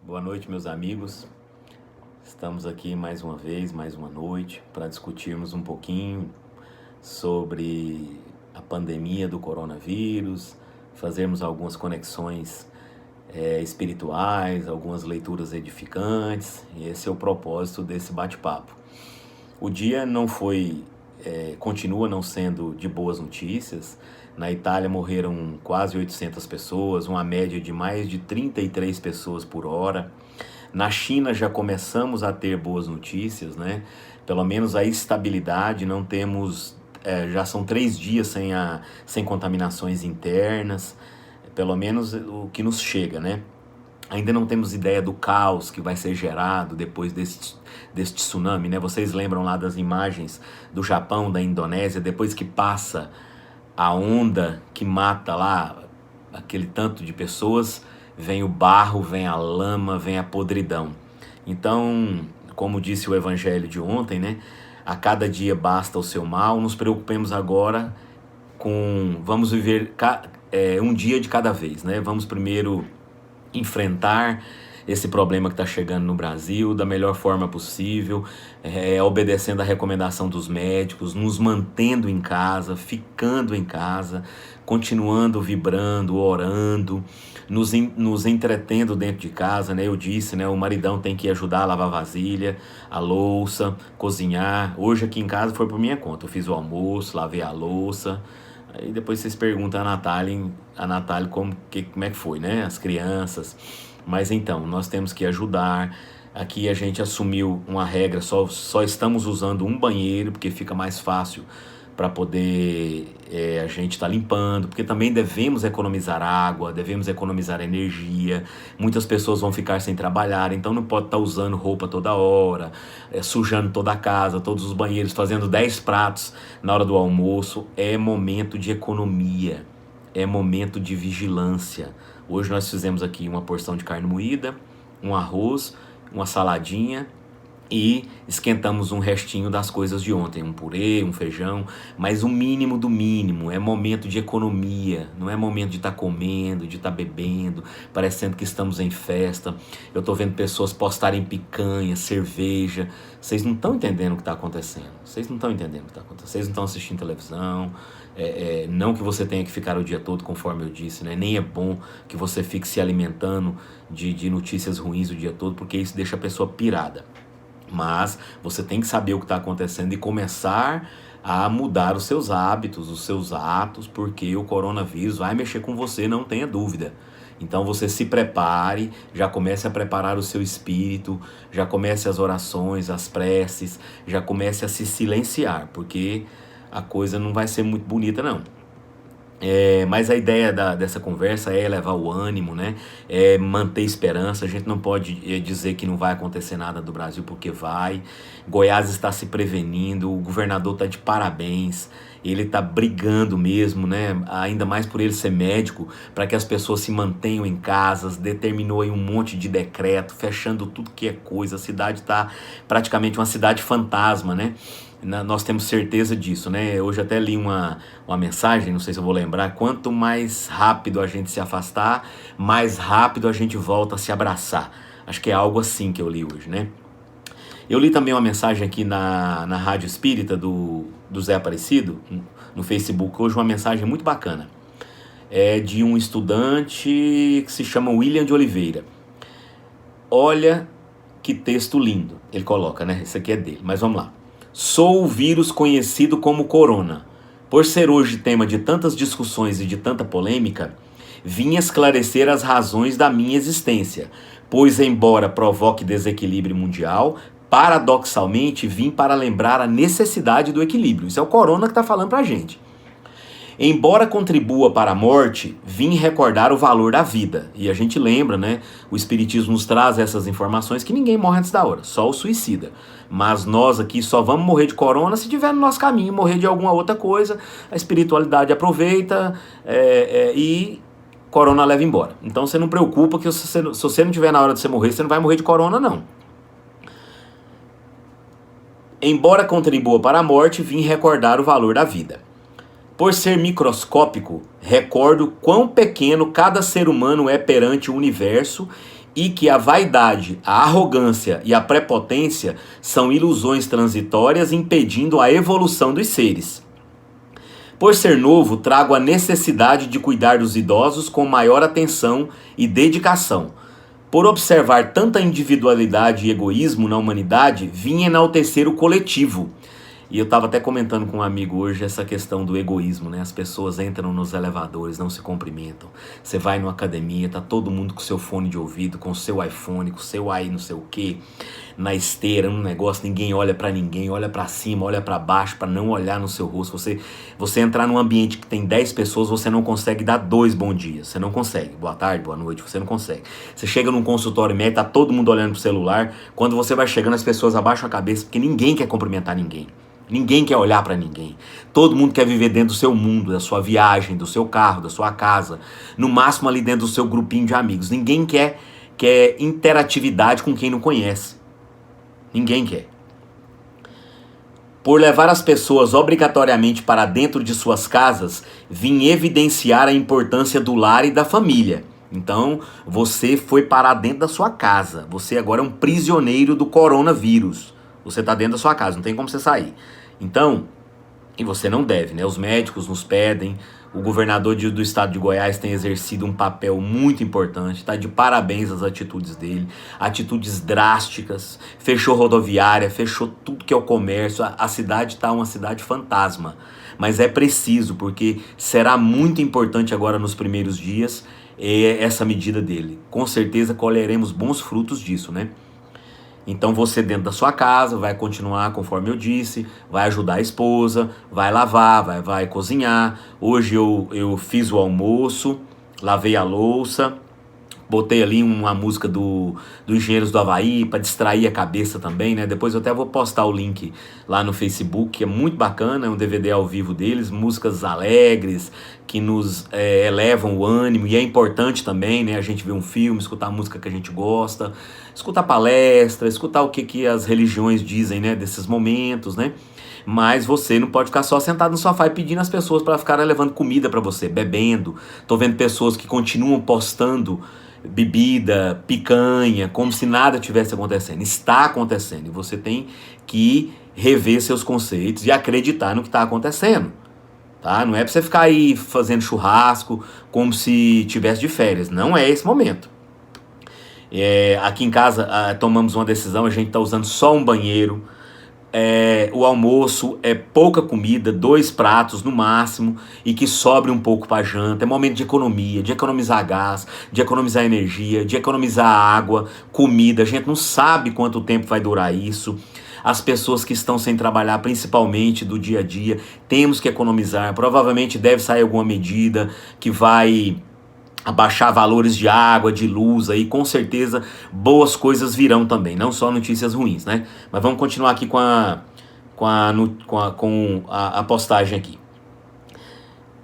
Boa noite, meus amigos. Estamos aqui mais uma vez, mais uma noite, para discutirmos um pouquinho sobre a pandemia do coronavírus, fazermos algumas conexões espirituais, algumas leituras edificantes, e esse é o propósito desse bate-papo. O dia não foi, continua não sendo de boas notícias. Na Itália morreram quase 800 pessoas, uma média de mais de 33 pessoas por hora. Na China já começamos a ter boas notícias, né? Pelo menos a estabilidade, não temos, já são 3 dias sem contaminações internas, pelo menos o que nos chega, né? Ainda não temos ideia do caos que vai ser gerado depois deste tsunami, né? Vocês lembram lá das imagens do Japão, da Indonésia, depois que passa a onda que mata lá aquele tanto de pessoas, vem o barro, vem a lama, vem a podridão. Então, como disse o evangelho de ontem, né? A cada dia basta o seu mal, nos preocupemos agora vamos viver um dia de cada vez, né? Vamos primeiro enfrentar esse problema que está chegando no Brasil da melhor forma possível, obedecendo a recomendação dos médicos, nos mantendo em casa, ficando em casa, continuando vibrando, orando, nos entretendo dentro de casa, né? Eu disse, né? O maridão tem que ajudar a lavar vasilha, a louça, cozinhar. Hoje aqui em casa foi por minha conta, eu fiz o almoço, lavei a louça. Aí depois vocês perguntam a Natália como é que foi, né? As crianças. Mas então, nós temos que ajudar. Aqui a gente assumiu uma regra, só estamos usando um banheiro, porque fica mais fácil para poder a gente estar limpando, porque também devemos economizar água, devemos economizar energia. Muitas pessoas vão ficar sem trabalhar, então não pode estar usando roupa toda hora, sujando toda a casa, todos os banheiros, fazendo 10 pratos na hora do almoço. É momento de economia, é momento de vigilância. Hoje nós fizemos aqui uma porção de carne moída, um arroz, uma saladinha, e esquentamos um restinho das coisas de ontem, um purê, um feijão, mas o mínimo do mínimo. É momento de economia, não é momento de estar comendo, de estar bebendo, parecendo que estamos em festa. Eu estou vendo pessoas postarem picanha, cerveja. Vocês não estão entendendo o que está acontecendo, vocês não estão entendendo o que está acontecendo, vocês não estão assistindo televisão. Não que você tenha que ficar o dia todo, conforme eu disse, né? Nem é bom que você fique se alimentando de notícias ruins o dia todo, porque isso deixa a pessoa pirada. Mas você tem que saber o que está acontecendo e começar a mudar os seus hábitos, os seus atos, porque o coronavírus vai mexer com você, não tenha dúvida. Então você se prepare, já comece a preparar o seu espírito, já comece as orações, as preces, já comece a se silenciar, porque a coisa não vai ser muito bonita não. Mas a ideia dessa conversa é elevar o ânimo, né? É manter esperança. A gente não pode dizer que não vai acontecer nada do Brasil, porque vai. Goiás está se prevenindo, o governador está de parabéns, ele está brigando mesmo, né? Ainda mais por ele ser médico, para que as pessoas se mantenham em casas. Determinou aí um monte de decreto, fechando tudo que é coisa. A cidade está praticamente uma cidade fantasma, né? Nós temos certeza disso, né? Hoje até li uma mensagem, não sei se eu vou lembrar: quanto mais rápido a gente se afastar, mais rápido a gente volta a se abraçar. Acho que é algo assim que eu li hoje, né? Eu li também uma mensagem aqui na Rádio Espírita do Zé Aparecido, no Facebook, hoje, uma mensagem muito bacana. É de um estudante que se chama William de Oliveira. Olha que texto lindo. Ele coloca, né? Esse aqui é dele, mas vamos lá. Sou o vírus conhecido como corona. Por ser hoje tema de tantas discussões e de tanta polêmica, vim esclarecer as razões da minha existência, pois embora provoque desequilíbrio mundial, paradoxalmente vim para lembrar a necessidade do equilíbrio. Isso é o corona que está falando pra gente. Embora contribua para a morte, vim recordar o valor da vida. E a gente lembra, né? O Espiritismo nos traz essas informações que ninguém morre antes da hora, só o suicida. Mas nós aqui só vamos morrer de corona se tiver no nosso caminho, morrer de alguma outra coisa. A espiritualidade aproveita e corona leva embora. Então você não preocupa que se você não tiver na hora de você morrer, você não vai morrer de corona, não. Embora contribua para a morte, vim recordar o valor da vida. Por ser microscópico, recordo quão pequeno cada ser humano é perante o universo e que a vaidade, a arrogância e a prepotência são ilusões transitórias impedindo a evolução dos seres. Por ser novo, trago a necessidade de cuidar dos idosos com maior atenção e dedicação. Por observar tanta individualidade e egoísmo na humanidade, vim enaltecer o coletivo. E eu estava até comentando com um amigo hoje essa questão do egoísmo, né? As pessoas entram nos elevadores, não se cumprimentam. Você vai numa academia, tá todo mundo com seu fone de ouvido, com seu iPhone, com seu aí não sei o quê, na esteira, num negócio, ninguém olha pra ninguém, olha pra cima, olha pra baixo, pra não olhar no seu rosto. Você entrar num ambiente que tem 10 pessoas, você não consegue dar 2 bom dias. Você não consegue. Boa tarde, boa noite, você não consegue. Você chega num consultório médico, tá todo mundo olhando pro celular. Quando você vai chegando, as pessoas abaixam a cabeça, porque ninguém quer cumprimentar ninguém. Ninguém quer olhar para ninguém. Todo mundo quer viver dentro do seu mundo, da sua viagem, do seu carro, da sua casa. No máximo ali dentro do seu grupinho de amigos. Ninguém quer interatividade com quem não conhece. Ninguém quer. Por levar as pessoas obrigatoriamente para dentro de suas casas, vim evidenciar a importância do lar e da família. Então, você foi parar dentro da sua casa. Você agora é um prisioneiro do coronavírus. Você está dentro da sua casa, não tem como você sair. Então, e você não deve, né? Os médicos nos pedem, o governador do estado de Goiás tem exercido um papel muito importante, tá de parabéns as atitudes dele, atitudes drásticas, fechou rodoviária, fechou tudo que é o comércio, a cidade tá uma cidade fantasma. Mas é preciso, porque será muito importante agora nos primeiros dias essa medida dele. Com certeza colheremos bons frutos disso, né? Então você dentro da sua casa vai continuar, conforme eu disse, vai ajudar a esposa, vai lavar, vai cozinhar. Hoje eu fiz o almoço, lavei a louça, botei ali uma música do Engenheiros do Havaí para distrair a cabeça também, né? Depois eu até vou postar o link lá no Facebook, que é muito bacana, é um DVD ao vivo deles, músicas alegres, que nos elevam o ânimo, e é importante também, né? A gente ver um filme, escutar a música que a gente gosta, escutar palestra, escutar o que as religiões dizem, né? Desses momentos, né? Mas você não pode ficar só sentado no sofá e pedindo às pessoas para ficarem levando comida para você, bebendo. Tô vendo pessoas que continuam postando bebida, picanha, como se nada tivesse acontecendo. Está acontecendo e você tem que rever seus conceitos e acreditar no que está acontecendo. Tá? Não é para você ficar aí fazendo churrasco como se tivesse de férias. Não é esse momento. Aqui em casa tomamos uma decisão, a gente está usando só um banheiro. O almoço é pouca comida, 2 pratos no máximo, e que sobre um pouco para janta. É momento de economia, de economizar gás, de economizar energia, de economizar água, comida. A gente não sabe quanto tempo vai durar isso. As pessoas que estão sem trabalhar, principalmente do dia a dia, temos que economizar. Provavelmente deve sair alguma medida que vai abaixar valores de água, de luz, aí com certeza boas coisas virão também, não só notícias ruins, né? Mas vamos continuar aqui com a postagem aqui.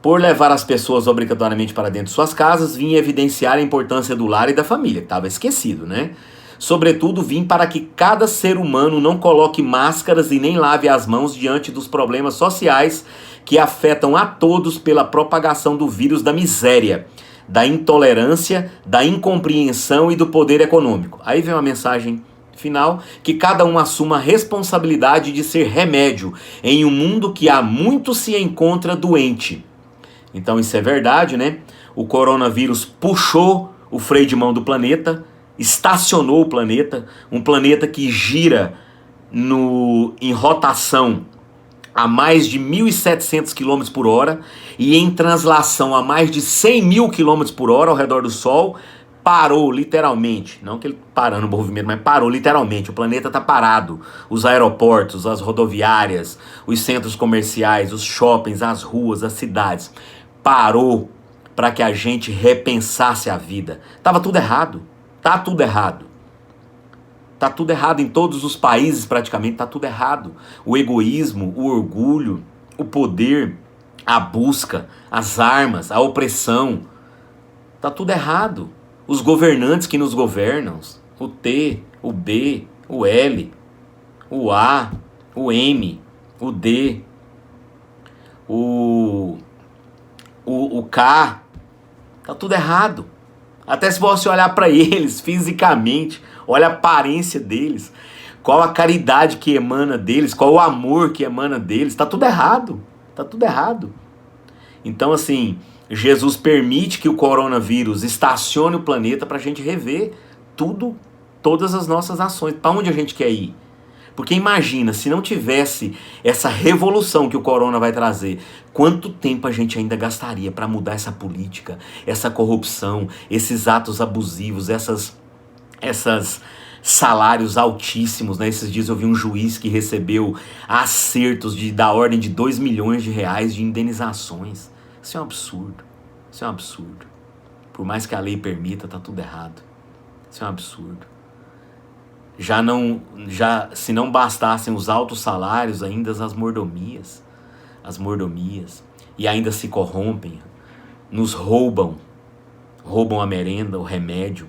Por levar as pessoas obrigatoriamente para dentro de suas casas, vim evidenciar a importância do lar e da família, que estava esquecido, né? Sobretudo, vim para que cada ser humano não coloque máscaras e nem lave as mãos diante dos problemas sociais que afetam a todos pela propagação do vírus da miséria, da intolerância, da incompreensão e do poder econômico. Aí vem uma mensagem final, que cada um assuma a responsabilidade de ser remédio em um mundo que há muito se encontra doente. Então isso é verdade, né? O coronavírus puxou o freio de mão do planeta, estacionou o planeta, um planeta que gira em rotação a mais de 1.700 km por hora e em translação a mais de 100 mil km por hora ao redor do Sol, parou literalmente, não que ele parando o movimento, mas parou literalmente, o planeta está parado, os aeroportos, as rodoviárias, os centros comerciais, os shoppings, as ruas, as cidades, parou para que a gente repensasse a vida. Tava tudo errado, tá tudo errado. Tá tudo errado em todos os países, praticamente, tá tudo errado. O egoísmo, o orgulho, o poder, a busca, as armas, a opressão. Tá tudo errado. Os governantes que nos governam, o T, o B, o L, o A, o M, o D, o K, tá tudo errado. Até se você olhar para eles fisicamente, olha a aparência deles, qual a caridade que emana deles, qual o amor que emana deles, tá tudo errado. Tá tudo errado. Então, assim, Jesus permite que o coronavírus estacione o planeta para a gente rever tudo, todas as nossas ações. Para onde a gente quer ir? Porque imagina, se não tivesse essa revolução que o corona vai trazer, quanto tempo a gente ainda gastaria para mudar essa política, essa corrupção, esses atos abusivos, essas salários altíssimos, né? Esses dias eu vi um juiz que recebeu acertos da ordem de 2 milhões de reais de indenizações. Isso é um absurdo. Isso é um absurdo. Por mais que a lei permita, tá tudo errado. Isso é um absurdo. Se não bastassem os altos salários, ainda as mordomias. As mordomias. E ainda se corrompem. Nos roubam. Roubam a merenda, o remédio.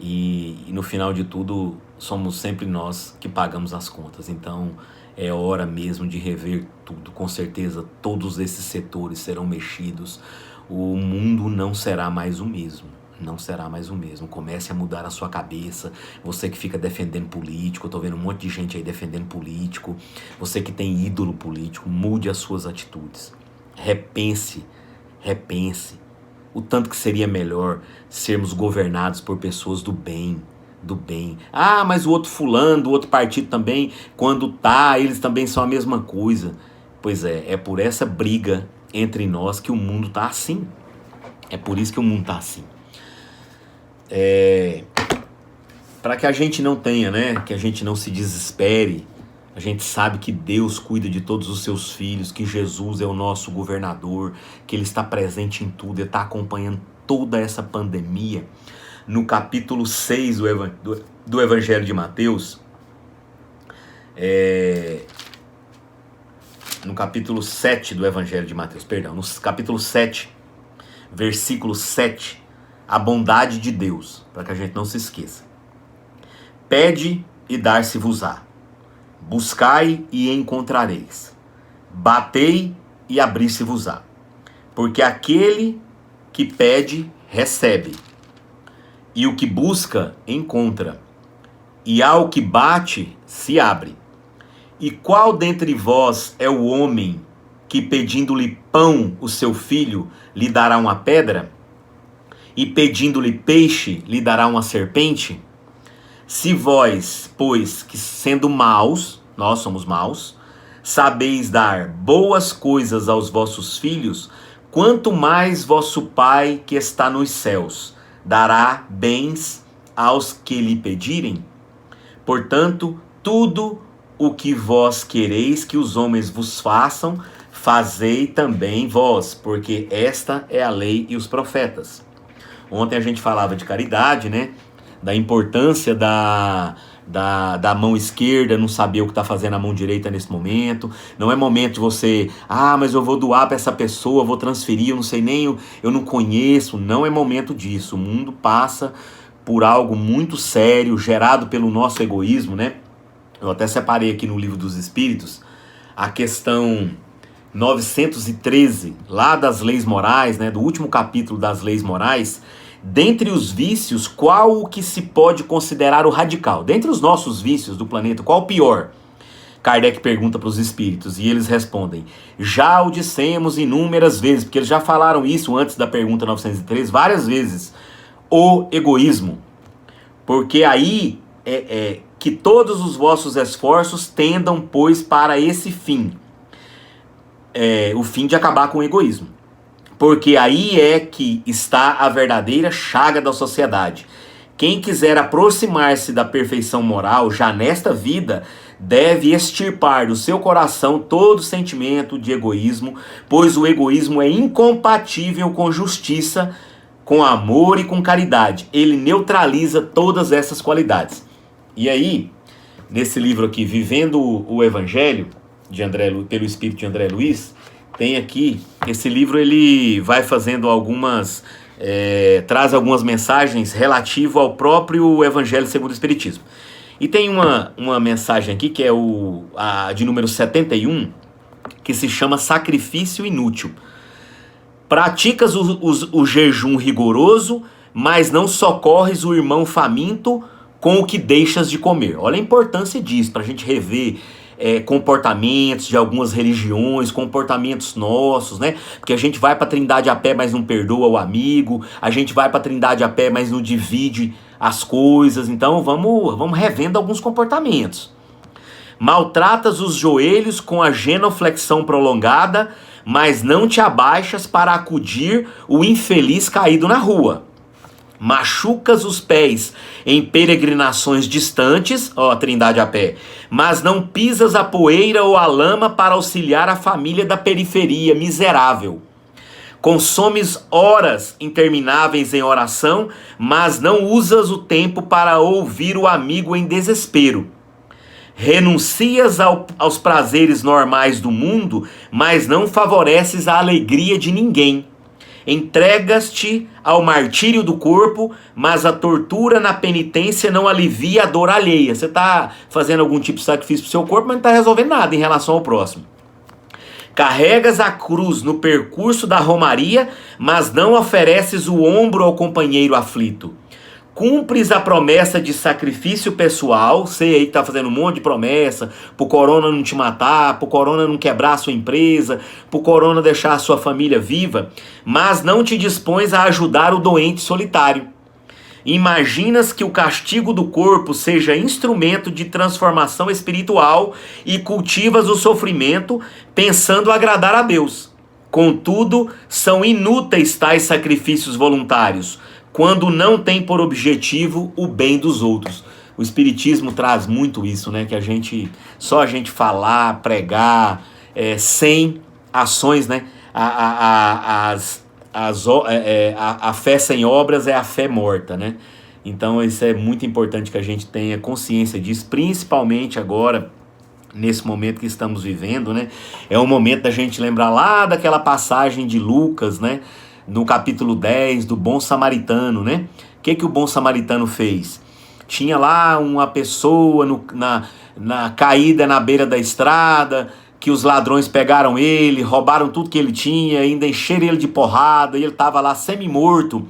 E no final de tudo, somos sempre nós que pagamos as contas. Então, é hora mesmo de rever tudo. Com certeza, todos esses setores serão mexidos. O mundo não será mais o mesmo. Não será mais o mesmo. Comece a mudar a sua cabeça. Você que fica defendendo político, eu tô vendo um monte de gente aí defendendo político. Você que tem ídolo político, mude as suas atitudes. Repense. O tanto que seria melhor sermos governados por pessoas do bem. Ah, mas o outro fulano, do outro partido também, quando eles também são a mesma coisa. Pois é por essa briga entre nós que o mundo tá assim. É por isso que o mundo tá assim. Para que a gente não tenha, né, que a gente não se desespere, a gente sabe que Deus cuida de todos os seus filhos, que Jesus é o nosso governador, que Ele está presente em tudo, Ele está acompanhando toda essa pandemia. No capítulo 6 do Evangelho de Mateus, no capítulo 7 do Evangelho de Mateus, no capítulo 7, versículo 7, a bondade de Deus, para que a gente não se esqueça. Pede e dar-se-vos-á. Buscai e encontrareis. Batei e abrir-se-vos-á. Porque aquele que pede, recebe. E o que busca, encontra. E ao que bate, se abre. E qual dentre vós é o homem que, pedindo-lhe pão, o seu filho, lhe dará uma pedra? E pedindo-lhe peixe, lhe dará uma serpente? Se vós, pois, que sendo maus, nós somos maus, sabeis dar boas coisas aos vossos filhos, quanto mais vosso Pai que está nos céus dará bens aos que lhe pedirem? Portanto, tudo o que vós quereis que os homens vos façam, fazei também vós, porque esta é a lei e os profetas. Ontem a gente falava de caridade, né? Da importância da mão esquerda, não saber o que está fazendo a mão direita nesse momento. Não é momento de você, mas eu vou doar para essa pessoa, vou transferir, eu não sei nem, eu não conheço. Não é momento disso. O mundo passa por algo muito sério, gerado pelo nosso egoísmo, né? Eu até separei aqui no Livro dos Espíritos a questão 913, lá das leis morais, né? Do último capítulo das leis morais. Dentre os vícios, qual o que se pode considerar o radical? Dentre os nossos vícios do planeta, qual o pior? Kardec pergunta para os espíritos e eles respondem: já o dissemos inúmeras vezes, porque eles já falaram isso antes da pergunta 903, várias vezes. O egoísmo. Porque aí que todos os vossos esforços tendam, pois, para esse fim. O fim de acabar com o egoísmo. Porque aí é que está a verdadeira chaga da sociedade. Quem quiser aproximar-se da perfeição moral já nesta vida, deve extirpar do seu coração todo sentimento de egoísmo, pois o egoísmo é incompatível com justiça, com amor e com caridade. Ele neutraliza todas essas qualidades. E aí, nesse livro aqui, Vivendo o Evangelho, pelo Espírito de André Luiz, tem aqui, esse livro ele vai fazendo traz algumas mensagens relativas ao próprio Evangelho segundo o Espiritismo. E tem uma mensagem aqui que é a de número 71, que se chama Sacrifício Inútil. Praticas o jejum rigoroso, mas não socorres o irmão faminto com o que deixas de comer. Olha a importância disso, para a gente rever comportamentos de algumas religiões, comportamentos nossos, né? Porque a gente vai para a Trindade a pé, mas não perdoa o amigo, a gente vai para a Trindade a pé, mas não divide as coisas. Então vamos revendo alguns comportamentos. Maltratas os joelhos com a genuflexão prolongada, mas não te abaixas para acudir o infeliz caído na rua. Machucas os pés em peregrinações distantes, ó, a Trindade a pé, mas não pisas a poeira ou a lama para auxiliar a família da periferia miserável. Consomes horas intermináveis em oração, mas não usas o tempo para ouvir o amigo em desespero. Renuncias aos prazeres normais do mundo, mas não favoreces a alegria de ninguém. Entregas-te ao martírio do corpo, mas a tortura na penitência não alivia a dor alheia. Você está fazendo algum tipo de sacrifício para o seu corpo, mas não está resolvendo nada em relação ao próximo. Carregas a cruz no percurso da romaria, mas não ofereces o ombro ao companheiro aflito. Cumpres a promessa de sacrifício pessoal, sei aí que tá fazendo um monte de promessa, pro corona não te matar, pro corona não quebrar a sua empresa, pro corona deixar a sua família viva, mas não te dispões a ajudar o doente solitário. Imaginas que o castigo do corpo seja instrumento de transformação espiritual e cultivas o sofrimento pensando agradar a Deus. Contudo, são inúteis tais sacrifícios voluntários, quando não tem por objetivo o bem dos outros. O Espiritismo traz muito isso, né? Que só a gente falar, pregar, sem ações, né? A fé sem obras é a fé morta, né? Então isso é muito importante que a gente tenha consciência disso, principalmente agora, nesse momento que estamos vivendo, né? É um momento da gente lembrar lá daquela passagem de Lucas, né? No capítulo 10, do bom samaritano, né? O que o bom samaritano fez? Tinha lá uma pessoa na caída na beira da estrada, que os ladrões pegaram ele, roubaram tudo que ele tinha, ainda encheram ele de porrada, e ele estava lá semi-morto.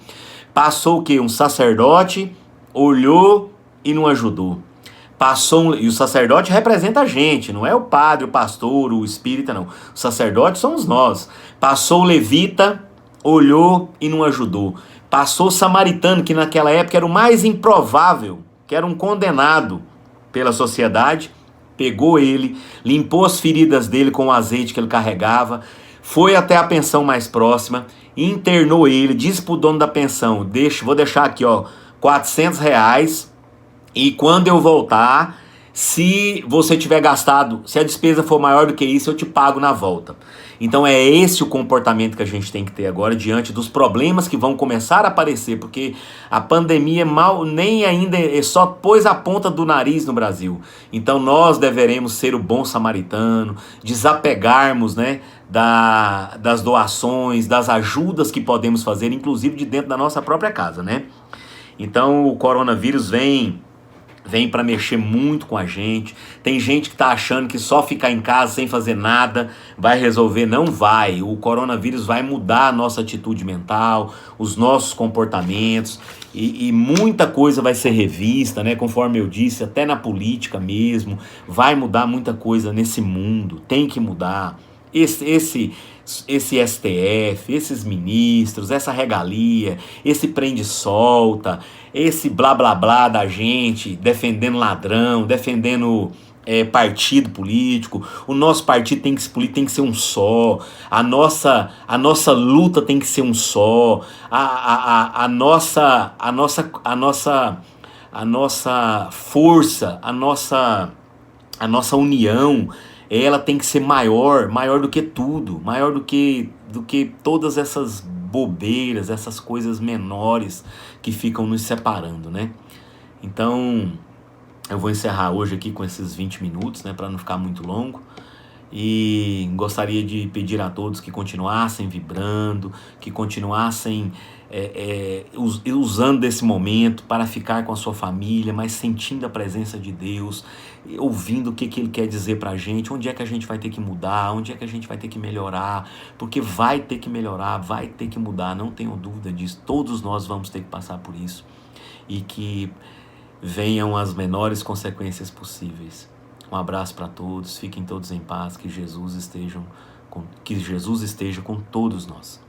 Passou o quê? Um sacerdote, olhou e não ajudou. E o sacerdote representa a gente, não é o padre, o pastor, o espírita, não. O sacerdote somos nós. Passou o levita, olhou e não ajudou. Passou o samaritano, que naquela época era o mais improvável, que era um condenado pela sociedade, pegou ele, limpou as feridas dele com o azeite que ele carregava, foi até a pensão mais próxima, internou ele, disse pro dono da pensão, vou deixar aqui, ó, R$400, e quando eu voltar, se você tiver gastado, se a despesa for maior do que isso, eu te pago na volta. Então é esse o comportamento que a gente tem que ter agora diante dos problemas que vão começar a aparecer, porque a pandemia nem ainda só pôs a ponta do nariz no Brasil. Então nós deveremos ser o bom samaritano, desapegarmos, né, das doações, das ajudas que podemos fazer, inclusive de dentro da nossa própria casa, né? Então o coronavírus vem para mexer muito com a gente. Tem gente que está achando que só ficar em casa sem fazer nada vai resolver. Não vai. O coronavírus vai mudar a nossa atitude mental, os nossos comportamentos, e muita coisa vai ser revista, né? Conforme eu disse, até na política mesmo, vai mudar muita coisa nesse mundo. Tem que mudar. Esse STF, esses ministros, essa regalia, esse prende-solta, esse blá blá blá da gente defendendo ladrão, defendendo partido político. O nosso partido tem que ser um só, a nossa luta tem que ser um só, a nossa força, a nossa união, ela tem que ser maior do que tudo, maior do que todas essas bobeiras, essas coisas menores que ficam nos separando, né? Então, eu vou encerrar hoje aqui com esses 20 minutos, né, para não ficar muito longo. E gostaria de pedir a todos que continuassem vibrando, que continuassem usando esse momento para ficar com a sua família, mas sentindo a presença de Deus, ouvindo o que Ele quer dizer para a gente, onde é que a gente vai ter que mudar, onde é que a gente vai ter que melhorar, porque vai ter que melhorar, vai ter que mudar, não tenho dúvida disso, todos nós vamos ter que passar por isso, e que venham as menores consequências possíveis. Um abraço para todos, fiquem todos em paz, que Jesus esteja com todos nós.